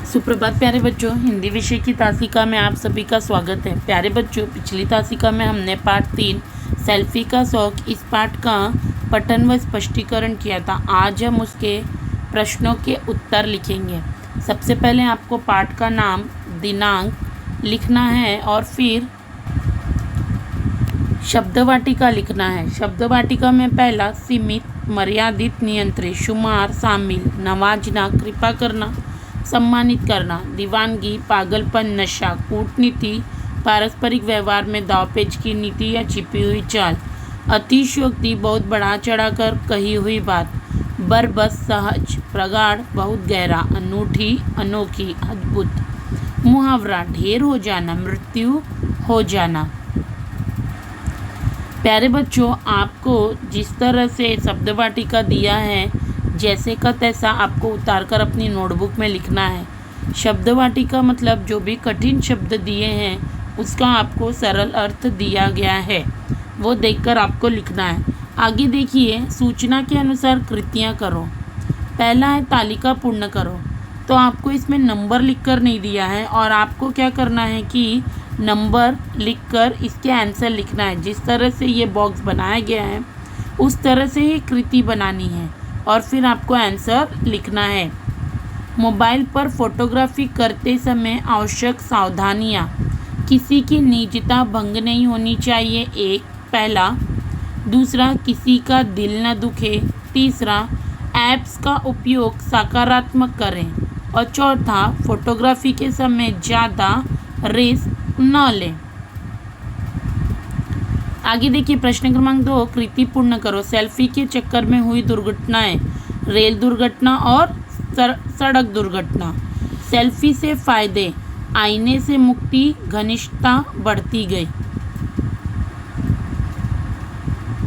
सुप्रभात प्यारे बच्चों, हिंदी विषय की तासिका में आप सभी का स्वागत है। प्यारे बच्चों, पिछली तासिका में हमने पाठ 3 सेल्फी का शौक इस पाठ का पठन व स्पष्टीकरण किया था। आज हम उसके प्रश्नों के उत्तर लिखेंगे। सबसे पहले आपको पाठ का नाम, दिनांक लिखना है और फिर शब्दवाटिका लिखना है। शब्दवाटिका में पहला सीमित, मर्यादित, नियंत्रित, शुमार, शामिल, नवाजना, कृपा करना, सम्मानित करना, दीवानगी, पागलपन, नशा, कूटनीति, पारस्परिक व्यवहार में दावपेच की नीति या छिपी हुई चाल, अतिशयोक्ति, बहुत बढ़ा चढ़ाकर कही हुई बात, बरबस, सहज, प्रगाढ़, बहुत गहरा, अनूठी, अनोखी, अद्भुत, मुहावरा, ढेर हो जाना, मृत्यु हो जाना। प्यारे बच्चों, आपको जिस तरह से शब्दवाटिका दिया है जैसे का तैसा आपको उतारकर अपनी नोटबुक में लिखना है। शब्दवाटिका मतलब जो भी कठिन शब्द दिए हैं उसका आपको सरल अर्थ दिया गया है, वो देखकर आपको लिखना है। आगे देखिए, सूचना के अनुसार कृतियाँ करो। पहला है तालिका पूर्ण करो। तो आपको इसमें नंबर लिखकर नहीं दिया है और आपको क्या करना है कि नंबर लिखकर इसके आंसर लिखना है। जिस तरह से ये बॉक्स बनाया गया है उस तरह से ही कृति बनानी है और फिर आपको आंसर लिखना है। मोबाइल पर फोटोग्राफी करते समय आवश्यक सावधानियाँ। किसी की निजता भंग नहीं होनी चाहिए, एक पहला। दूसरा, किसी का दिल न दुखे। तीसरा, ऐप्स का उपयोग सकारात्मक करें। और चौथा, फोटोग्राफी के समय ज़्यादा रिस्क न लें। आगे देखिए, प्रश्न क्रमांक 2, कृति पूर्ण करो। सेल्फी के चक्कर में हुई दुर्घटनाएं, रेल दुर्घटना और सड़क दुर्घटना। सेल्फी से फायदे, आईने से मुक्ति, घनिष्ठता बढ़ती गई।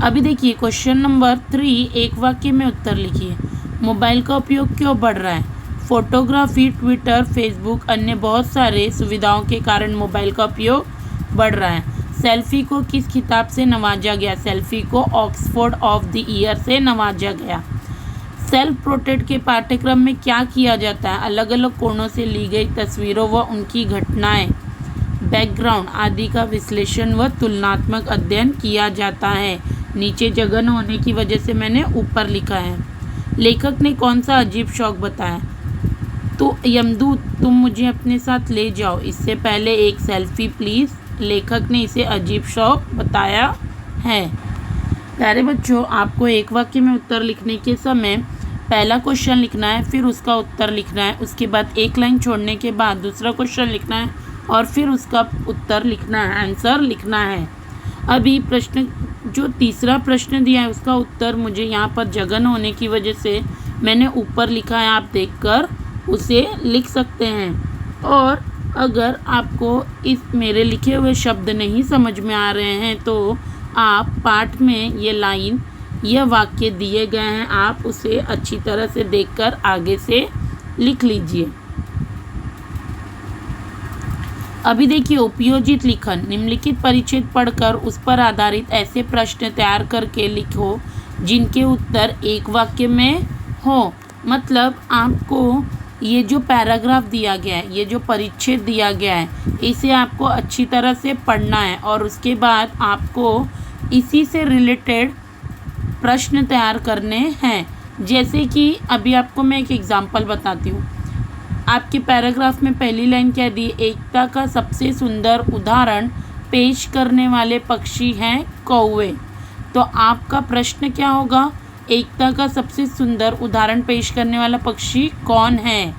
अभी देखिए क्वेश्चन नंबर 3, एक वाक्य में उत्तर लिखिए। मोबाइल का उपयोग क्यों बढ़ रहा है? फोटोग्राफी, ट्विटर, फेसबुक, अन्य बहुत सारे सुविधाओं के कारण मोबाइल का उपयोग बढ़ रहा है। सेल्फी को किस खिताब से नवाजा गया? सेल्फी को ऑक्सफोर्ड ऑफ द ईयर से नवाजा गया। सेल्फ पोर्ट्रेट के पाठ्यक्रम में क्या किया जाता है? अलग अलग कोणों से ली गई तस्वीरों व उनकी घटनाएं, बैकग्राउंड आदि का विश्लेषण व तुलनात्मक अध्ययन किया जाता है। नीचे जगह न होने की वजह से मैंने ऊपर लिखा है। लेखक ने कौन सा अजीब शौक बताया? तो यमदूत, तुम मुझे अपने साथ ले जाओ, इससे पहले एक सेल्फी प्लीज़। लेखक ने इसे अजीब शौक बताया है। प्यारे बच्चों, आपको एक वाक्य में उत्तर लिखने के समय पहला क्वेश्चन लिखना है, फिर उसका उत्तर लिखना है। उसके बाद एक लाइन छोड़ने के बाद दूसरा क्वेश्चन लिखना है और फिर उसका उत्तर लिखना है, आंसर लिखना है। अभी प्रश्न जो तीसरा प्रश्न दिया है उसका उत्तर मुझे यहाँ पर जगह न होने की वजह से मैंने ऊपर लिखा है, आप देखकर उसे लिख सकते हैं। और अगर आपको इस मेरे लिखे हुए शब्द नहीं समझ में आ रहे हैं तो आप पाठ में ये लाइन, यह वाक्य दिए गए हैं, आप उसे अच्छी तरह से देखकर आगे से लिख लीजिए। अभी देखिए, उपयोजित लिखन। निम्नलिखित परिच्छेद पढ़कर उस पर आधारित ऐसे प्रश्न तैयार करके लिखो जिनके उत्तर एक वाक्य में हो। मतलब आपको ये जो पैराग्राफ दिया गया है, ये जो परिच्छेद दिया गया है, इसे आपको अच्छी तरह से पढ़ना है और उसके बाद आपको इसी से रिलेटेड प्रश्न तैयार करने हैं। जैसे कि अभी आपको मैं एक एग्जांपल बताती हूँ। आपके पैराग्राफ में पहली लाइन क्या दी? एकता का सबसे सुंदर उदाहरण पेश करने वाले पक्षी हैं कौवे। तो आपका प्रश्न क्या होगा? एकता का सबसे सुंदर उदाहरण पेश करने वाला पक्षी कौन है?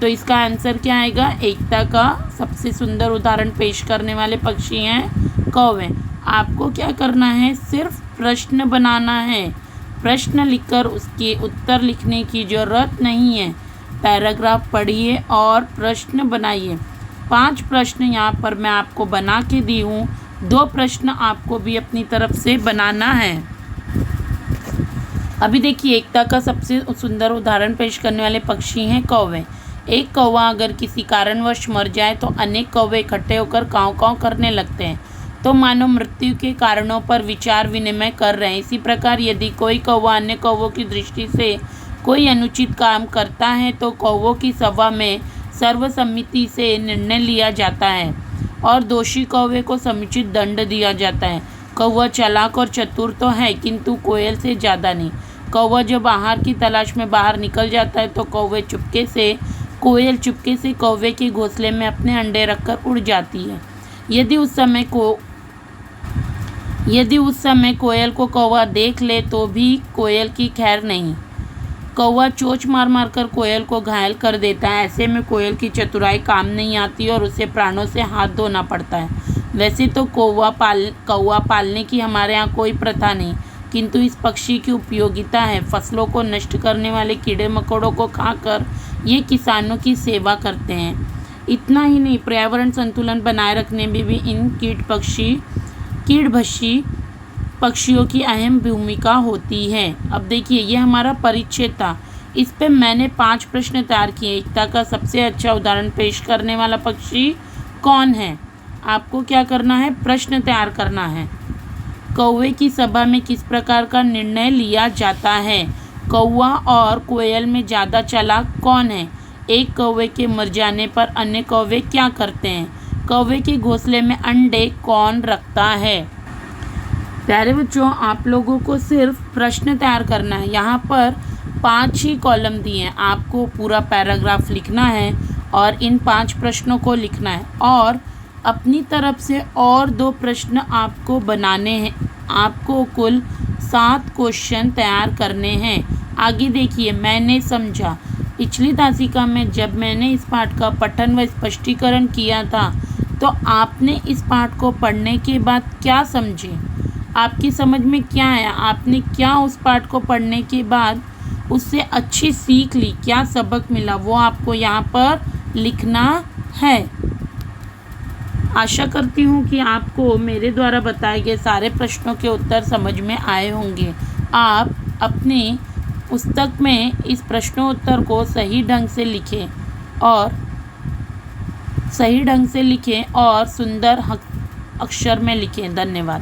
तो इसका आंसर क्या आएगा? एकता का सबसे सुंदर उदाहरण पेश करने वाले पक्षी हैं कौवे। आपको क्या करना है? सिर्फ प्रश्न बनाना है। प्रश्न लिखकर उसके उत्तर लिखने की ज़रूरत नहीं है। पैराग्राफ पढ़िए और प्रश्न बनाइए। 5 प्रश्न यहाँ पर मैं आपको बना के दी हूँ, 2 प्रश्न आपको भी अपनी तरफ से बनाना है। अभी देखिए, एकता का सबसे सुंदर उदाहरण पेश करने वाले पक्षी हैं कौवे। एक कौवा अगर किसी कारणवश मर जाए तो अनेक कौवे इकट्ठे होकर काँव काँव करने लगते हैं, तो मानो मृत्यु के कारणों पर विचार विनिमय कर रहे हैं। इसी प्रकार यदि कोई कौवा अन्य कौवों की दृष्टि से कोई अनुचित काम करता है तो कौवों की सभा में सर्वसम्मति से निर्णय लिया जाता है और दोषी कौवे को समुचित दंड दिया जाता है। कौवा चालाक और चतुर तो है, किंतु कोयल से ज़्यादा नहीं। कौवा जब आहार की तलाश में बाहर निकल जाता है तो कोयल चुपके से कौवे के घोंसले में अपने अंडे रखकर उड़ जाती है। यदि उस समय कोयल को कौवा देख ले तो भी कोयल की खैर नहीं। कौवा चोंच मार मार कर कोयल को घायल कर देता है। ऐसे में कोयल की चतुराई काम नहीं आती और उसे प्राणों से हाथ धोना पड़ता है। वैसे तो कौवा पालने की हमारे यहाँ कोई प्रथा नहीं, किंतु इस पक्षी की उपयोगिता है। फसलों को नष्ट करने वाले कीड़े मकोड़ों को खाकर ये किसानों की सेवा करते हैं। इतना ही नहीं, पर्यावरण संतुलन बनाए रखने में भी इन कीड़भक्षी पक्षियों की अहम भूमिका होती है। अब देखिए, ये हमारा परिच्छेद था। इस पे मैंने 5 प्रश्न तैयार किए। एकता का सबसे अच्छा उदाहरण पेश करने वाला पक्षी कौन है? आपको क्या करना है? प्रश्न तैयार करना है। कौवे की सभा में किस प्रकार का निर्णय लिया जाता है? कौवा और कोयल में ज़्यादा चालाक कौन है? एक कौवे के मर जाने पर अन्य कौवे क्या करते हैं? कौवे के घोंसले में अंडे कौन रखता है? प्यारे बच्चों, आप लोगों को सिर्फ प्रश्न तैयार करना है। यहाँ पर 5 ही कॉलम दिए हैं। आपको पूरा पैराग्राफ लिखना है और इन 5 प्रश्नों को लिखना है और अपनी तरफ से और 2 प्रश्न आपको बनाने हैं। आपको कुल 7 क्वेश्चन तैयार करने हैं। आगे देखिए, मैंने समझा। पिछली तासिका में जब मैंने इस पाठ का पठन व स्पष्टीकरण किया था तो आपने इस पाठ को पढ़ने के बाद क्या समझे? आपकी समझ में क्या आया? आपने क्या उस पाठ को पढ़ने के बाद उससे अच्छी सीख ली? क्या सबक मिला? वो आपको यहाँ पर लिखना है। आशा करती हूँ कि आपको मेरे द्वारा बताए गए सारे प्रश्नों के उत्तर समझ में आए होंगे। आप अपनी पुस्तक में इस प्रश्नोत्तर को सही ढंग से लिखें और सुंदर अक्षर में लिखें। धन्यवाद।